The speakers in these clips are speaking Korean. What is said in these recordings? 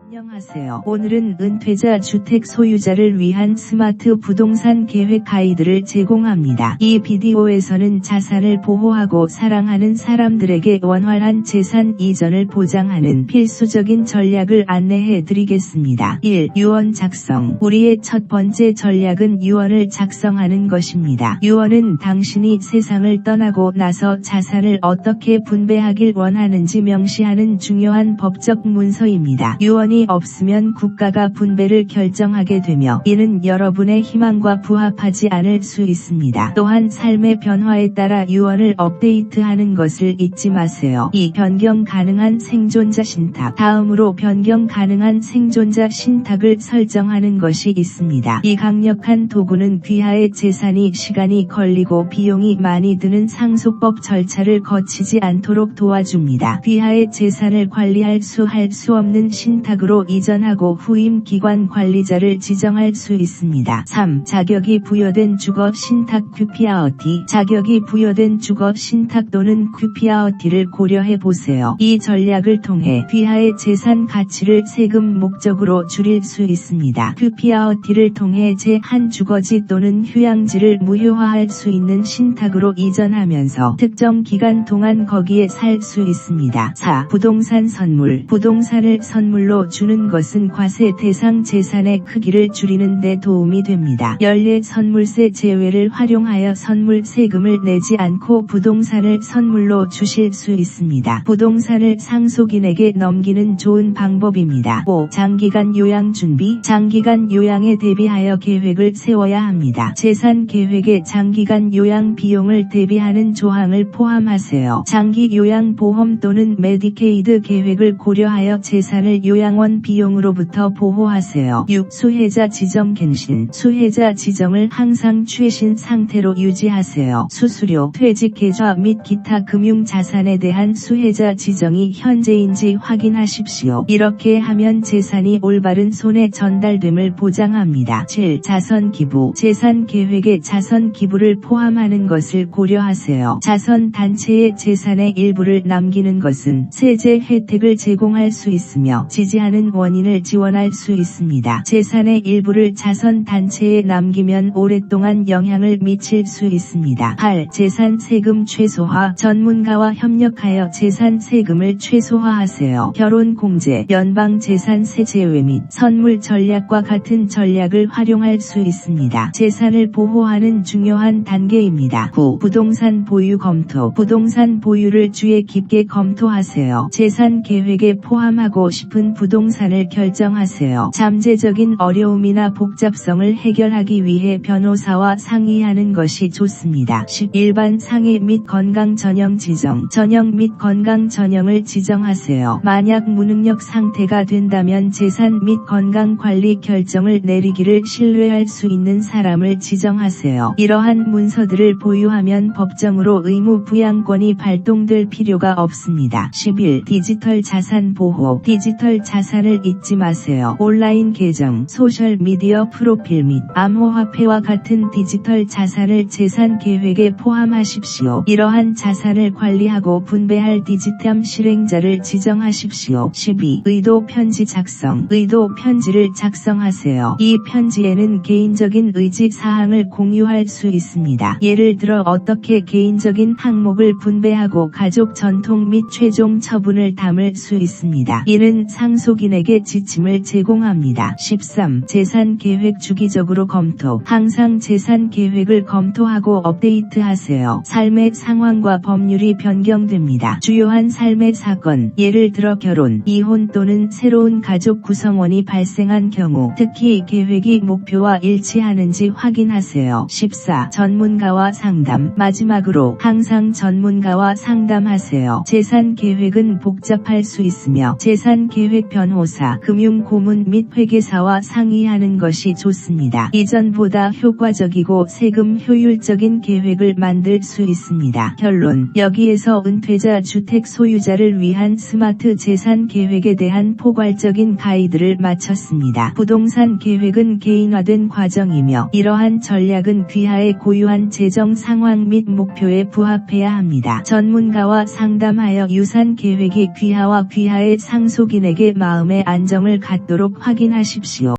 안녕하세요. 오늘은 은퇴자 주택 소유자를 위한 스마트 부동산 계획 가이드를 제공합니다. 이 비디오에서는 자산을 보호하고 사랑하는 사람들에게 원활한 재산 이전을 보장하는 필수적인 전략을 안내해 드리겠습니다. 1. 유언 작성. 우리의 첫 번째 전략은 유언을 작성하는 것입니다. 유언은 당신이 세상을 떠나고 나서 자산을 어떻게 분배하길 원하는지 명시하는 중요한 법적 문서입니다. 유언이 없으면 국가가 분배를 결정하게 되며 이는 여러분의 희망과 부합하지 않을 수 있습니다. 또한 삶의 변화에 따라 유언을 업데이트하는 것을 잊지 마세요. 2. 변경 가능한 생존자 신탁. 다음으로 변경 가능한 생존자 신탁을 설정하는 것이 있습니다. 이 강력한 도구는 귀하의 재산이 시간이 걸리고 비용이 많이 드는 상속법 절차를 거치지 않도록 도와줍니다. 귀하의 재산을 관리할 수 없는 신탁으로 이전하고 후임 기관 관리자를 지정할 수 있습니다. 3. 자격이 부여된 주거 신탁 큐피아어티. 자격이 부여된 주거 신탁 또는 큐피아어티를 고려해 보세요. 이 전략을 통해 귀하의 재산 가치를 세금 목적으로 줄일 수 있습니다. 큐피아어티를 통해 제1 주거지 또는 휴양지를 무효화할 수 있는 신탁으로 이전하면서 특정 기간 동안 거기에 살 수 있습니다. 4. 부동산 선물. 부동산을 선물로 주는 것은 과세 대상 재산의 크기를 줄이는 데 도움이 됩니다. 연례 선물세 제외를 활용하여 선물 세금을 내지 않고 부동산을 선물로 주실 수 있습니다. 부동산을 상속인에게 넘기는 좋은 방법입니다. 5. 장기간 요양 준비. 장기간 요양에 대비하여 계획을 세워야 합니다. 재산 계획에 장기간 요양 비용을 대비하는 조항을 포함하세요. 장기 요양 보험 또는 메디케이드 계획을 고려하여 재산을 요양원 비용으로부터 보호하세요. 6. 수혜자 지정 갱신. 수혜자 지정을 항상 최신 상태로 유지하세요. 수수료, 퇴직 계좌 및 기타 금융 자산에 대한 수혜자 지정이 현재인지 확인하십시오. 이렇게 하면 재산이 올바른 손에 전달됨을 보장합니다. 7. 자선 기부. 재산 계획에 자선 기부를 포함하는 것을 고려하세요. 자선 단체의 재산의 일부를 남기는 것은 세제 혜택을 제공할 수 있으며 지지하는 원인을 지원할 수 있습니다. 재산의 일부를 자선 단체에 남기면 오랫동안 영향을 미칠 수 있습니다. 8. 재산 세금 최소화. 전문가와 협력하여 재산 세금을 최소화하세요. 결혼 공제, 연방 재산세 제외 및 선물 전략과 같은 전략을 활용할 수 있습니다. 재산을 보호하는 중요한 단계입니다. 9. 부동산 보유 검토. 부동산 보유를 주의 깊게 검토하세요. 재산 계획에 포함하고 싶은 부동산을 결정하세요. 잠재적인 어려움이나 복잡성을 해결하기 위해 변호사와 상의하는 것이 좋습니다. 10. 일반 상해 및 건강 전형 지정. 전형 및 건강 전형을 지정하세요. 만약 무능력 상태가 된다면 재산 및 건강 관리 결정을 내리기를 신뢰할 수 있는 사람을 지정하세요. 이러한 문서들을 보유하면 법정으로 의무 부양권이 발동될 필요가 없습니다. 11. 디지털 자산 보호. 디지털 자산을 잊지 마세요. 온라인 계정, 소셜 미디어 프로필 및 암호화폐와 같은 디지털 자산을 재산 계획에 포함하십시오. 이러한 자산을 관리하고 분배할 디지털 실행자를 지정하십시오. 12. 의도 편지 작성. 의도 편지를 작성하세요. 이 편지에는 개인적인 의지 사항을 공유할 수 있습니다. 예를 들어 어떻게 개인적인 항목을 분배하고 가족 전통 및 최종 처분을 담을 수 있습니다. 이는 상속인에게 지침을 제공합니다. 13. 재산 계획 주기적으로 검토. 항상 재산 계획을 검토하고 업데이트하세요. 삶의 상황과 법률이 변경됩니다. 주요한 삶의 사건, 예를 들어 결혼, 이혼 또는 새로운 가족 구성원이 발생한 경우, 특히 계획이 목표와 일치하는지 확인하세요. 14. 전문가와 상담. 마지막으로 항상 전문가와 상담하세요. 재산 계획은 복잡할 수 있으며 재산 계획 변호사, 금융 고문 및 회계사와 상의하는 것이 좋습니다. 이전보다 효과적이고 세금 효율적인 계획을 만들 수 있습니다. 결론. 여기에서 은퇴자 주택 소유자를 위한 스마트 재산 계획에 대한 포괄적인 가이드를 마쳤습니다. 부동산 계획은 개인화된 과정이며 이러한 전략은 귀하의 고유한 재정 상황 및 목표에 부합해야 합니다. 전문가와 상담하여 유산 계획이 귀하와 귀하의 상속인에게 마음 마음의 안정을 갖도록 확인하십시오.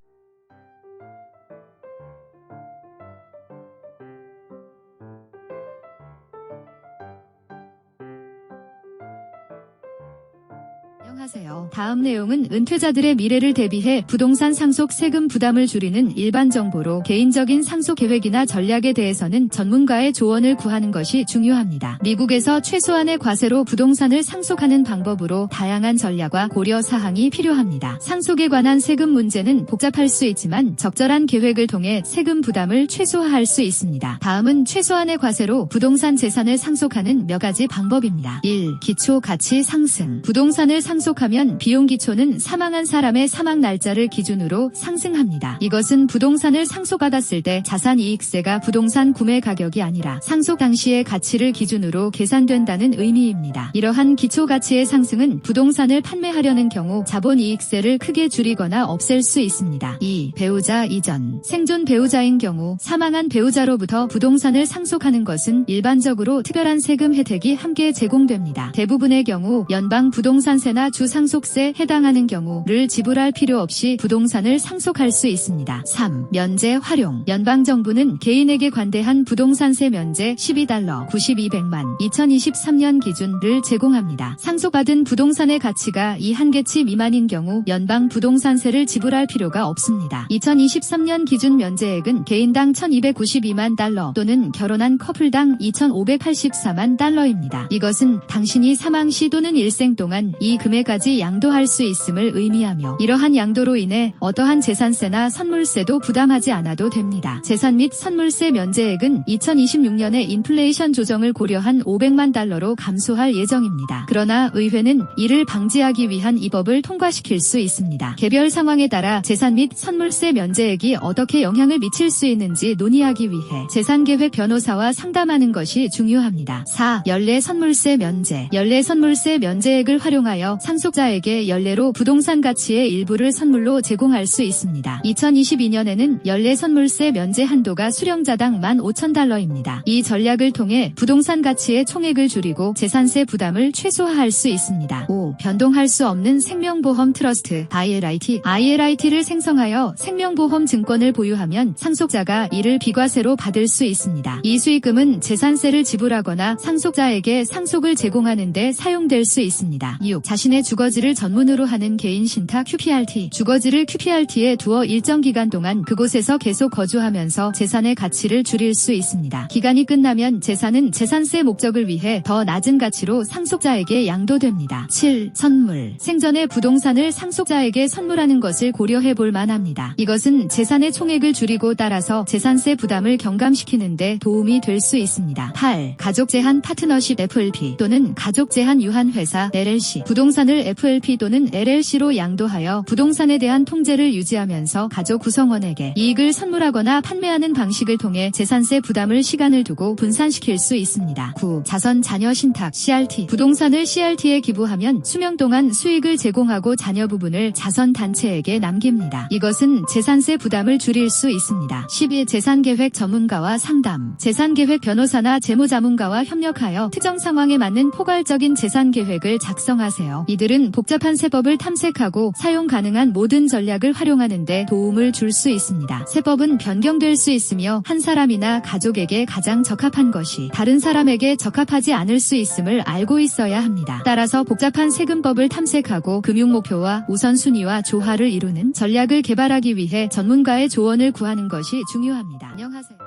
안녕하세요. 다음 내용은 은퇴자들의 미래를 대비해 부동산 상속 세금 부담을 줄이는 일반 정보로 개인적인 상속 계획이나 전략에 대해서는 전문가의 조언을 구하는 것이 중요합니다. 미국에서 최소한의 과세로 부동산을 상속하는 방법으로 다양한 전략과 고려 사항이 필요합니다. 상속에 관한 세금 문제는 복잡할 수 있지만 적절한 계획을 통해 세금 부담을 최소화할 수 있습니다. 다음은 최소한의 과세로 부동산 재산을 상속하는 몇 가지 방법입니다. 1. 기초 가치 상승. 부동산을 상속하면 비용 기초는 사망한 사람의 사망 날짜를 기준으로 상승합니다. 이것은 부동산을 상속받았을 때 자산이익세가 부동산 구매 가격이 아니라 상속 당시의 가치를 기준으로 계산된다는 의미입니다. 이러한 기초 가치의 상승은 부동산을 판매하려는 경우 자본이익세를 크게 줄이거나 없앨 수 있습니다. 2. 배우자 이전. 생존 배우자인 경우 사망한 배우자로부터 부동산을 상속하는 것은 일반적으로 특별한 세금 혜택이 함께 제공됩니다. 대부분의 경우 연방 부동산세나 주상속세에 해당하는 경우를 지불할 필요 없이 부동산을 상속할 수 있습니다. 3. 면제 활용. 연방정부는 개인에게 관대한 부동산세 면제 $12 9200만 2023년 기준을 제공합니다. 상속받은 부동산의 가치가 이 한계치 미만인 경우 연방 부동산세를 지불할 필요가 없습니다. 2023년 기준 면제액은 개인당 $1292만 또는 결혼한 커플당 $2584만 이것은 당신이 사망 시 또는 일생 동안 이 금액까지 양도할 수 있음을 의미하며 이러한 양도로 인해 어떠한 재산세나 선물세도 부담하지 않아도 됩니다. 재산 및 선물세 면제액은 2026년에 인플레이션 조정을 고려한 $500만 감소할 예정입니다. 그러나 의회는 이를 방지하기 위한 이 법을 통과시킬 수 있습니다. 개별 상황에 따라 재산 및 선물세 면제액이 어떻게 영향을 미칠 수 있는지 논의하기 위해 재산계획 변호사와 상담하는 것이 중요합니다. 4. 연례 선물세 면제. 연례 선물세 면제액을 활용하여 상속자에게 연례로 부동산 가치의 일부를 선물로 제공할 수 있습니다. 2022년에는 연례 선물세 면제 한도가 수령자당 $15,000입니다. 이 전략을 통해 부동산 가치의 총액을 줄이고 재산세 부담을 최소화할 수 있습니다. 5. 변동할 수 없는 생명보험 트러스트 IRIT를 생성하여 생명보험 증권을 보유하면 상속자가 이를 비과세로 받을 수 있습니다. 이 수익금은 재산세를 지불하거나 상속자에게 상속을 제공하는 데 사용될 수 있습니다. 6. 자신의 주거지를 전문으로 하는 개인 신탁 QPRT. 주거지를 QPRT에 두어 일정 기간 동안 그곳에서 계속 거주하면서 재산의 가치를 줄일 수 있습니다. 기간이 끝나면 재산은 재산세 목적을 위해 더 낮은 가치로 상속자에게 양도됩니다. 7. 선물. 생전에 부동산을 상속자에게 선물하는 것을 고려해 볼 만합니다. 이것은 재산의 총액을 줄이고 따라서 재산세 부담을 경감시키는 데 도움이 될 수 있습니다. 8. 가족 제한 파트너십 FLP 또는 가족 제한 유한 회사 LLC. 부동산을 FLP 또는 LLC로 양도하여 부동산에 대한 통제를 유지하면서 가족 구성원에게 이익을 선물하거나 판매하는 방식을 통해 재산세 부담을 시간을 두고 분산시킬 수 있습니다. 9. 자선 자녀 신탁 CRT. 부동산을 CRT에 기부하면 수명 동안 수익을 제공하고 자녀 부분을 자선 단체에게 남깁니다. 이것은 재산세 부담을 줄일 수 있습니다. 12. 재산계획 전문가와 상담. 재산계획 변호사나 재무자문가와 협력하여 특정 상황에 맞는 포괄적인 재산계획을 작성하세요. 이들은 복잡한 세법을 탐색하고 사용 가능한 모든 전략을 활용하는 데 도움을 줄 수 있습니다. 세법은 변경될 수 있으며 한 사람이나 가족에게 가장 적합한 것이 다른 사람에게 적합하지 않을 수 있음을 알고 있어야 합니다. 따라서 복잡한 세금법을 탐색하고 금융 목표와 우선순위와 조화를 이루는 전략을 개발하기 위해 전문가의 조언을 구하는 것이 중요합니다. 안녕하세요.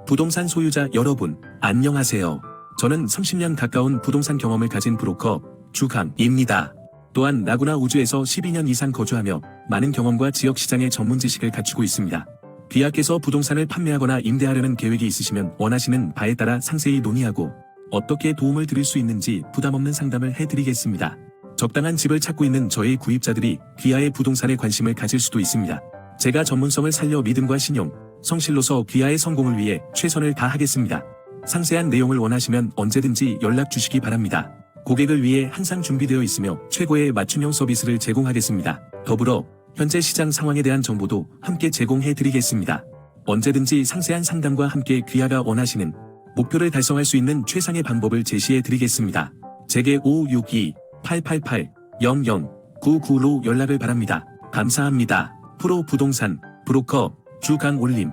부동산 소유자 여러분, 안녕하세요. 저는 30년 가까운 부동산 경험을 가진 브로커 주강입니다. 또한 라구나 우주에서 12년 이상 거주하며 많은 경험과 지역시장의 전문 지식을 갖추고 있습니다. 귀하께서 부동산을 판매하거나 임대하려는 계획이 있으시면 원하시는 바에 따라 상세히 논의하고 어떻게 도움을 드릴 수 있는지 부담없는 상담을 해드리겠습니다. 적당한 집을 찾고 있는 저의 구입자들이 귀하의 부동산에 관심을 가질 수도 있습니다. 제가 전문성을 살려 믿음과 신용, 성실로서 귀하의 성공을 위해 최선을 다하겠습니다. 상세한 내용을 원하시면 언제든지 연락 주시기 바랍니다. 고객을 위해 항상 준비되어 있으며 최고의 맞춤형 서비스를 제공하겠습니다. 더불어 현재 시장 상황에 대한 정보도 함께 제공해 드리겠습니다. 언제든지 상세한 상담과 함께 귀하가 원하시는 목표를 달성할 수 있는 최상의 방법을 제시해 드리겠습니다. 제게 562-888-0099로 연락을 바랍니다. 감사합니다. 프로 부동산 브로커 주강올림.